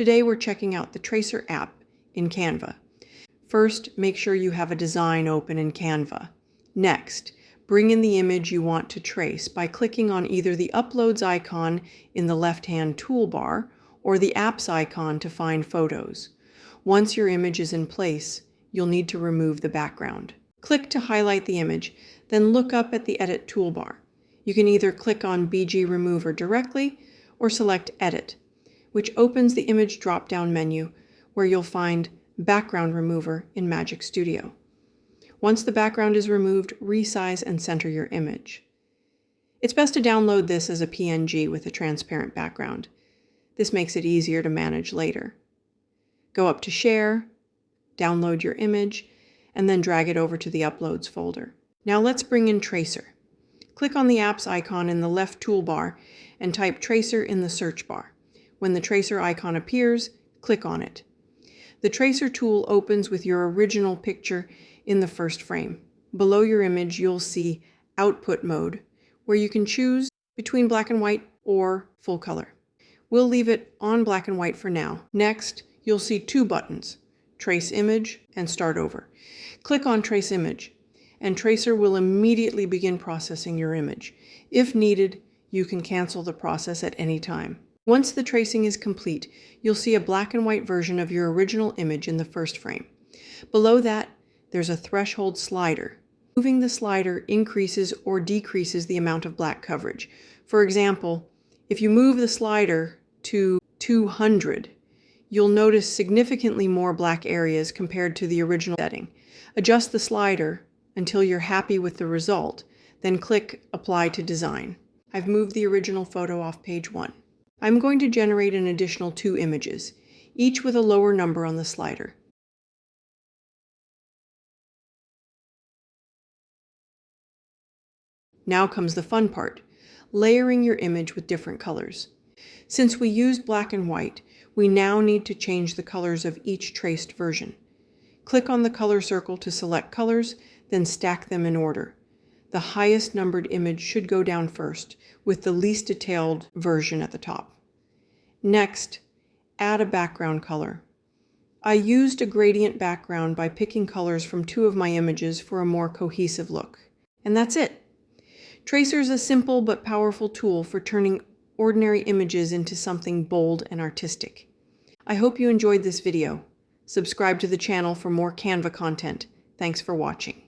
Today we're checking out the Tracer app in Canva. First, make sure you have a design open in Canva. Next, bring in the image you want to trace by clicking on either the Uploads icon in the left-hand toolbar or the Apps icon to find photos. Once your image is in place, you'll need to remove the background. Click to highlight the image, then look up at the Edit toolbar. You can either click on BG Remover directly or select Edit, which opens the image drop-down menu where you'll find Background Remover in Magic Studio. Once the background is removed, resize and center your image. It's best to download this as a PNG with a transparent background. This makes it easier to manage later. Go up to Share, download your image, and then drag it over to the Uploads folder. Now let's bring in Tracer. Click on the Apps icon in the left toolbar and type Tracer in the search bar. When the Tracer icon appears, click on it. The Tracer tool opens with your original picture in the first frame. Below your image, you'll see Output Mode, where you can choose between black and white or full color. We'll leave it on black and white for now. Next, you'll see two buttons, Trace Image and Start Over. Click on Trace Image, and Tracer will immediately begin processing your image. If needed, you can cancel the process at any time. Once the tracing is complete, you'll see a black and white version of your original image in the first frame. Below that, there's a threshold slider. Moving the slider increases or decreases the amount of black coverage. For example, if you move the slider to 200, you'll notice significantly more black areas compared to the original setting. Adjust the slider until you're happy with the result, then click Apply to Design. I've moved the original photo off page 1. I'm going to generate an additional 2 images, each with a lower number on the slider. Now comes the fun part, layering your image with different colors. Since we used black and white, we now need to change the colors of each traced version. Click on the color circle to select colors, then stack them in order. The highest numbered image should go down first, with the least detailed version at the top. Next, add a background color. I used a gradient background by picking colors from 2 of my images for a more cohesive look. And that's it. Tracer is a simple but powerful tool for turning ordinary images into something bold and artistic. I hope you enjoyed this video. Subscribe to the channel for more Canva content. Thanks for watching.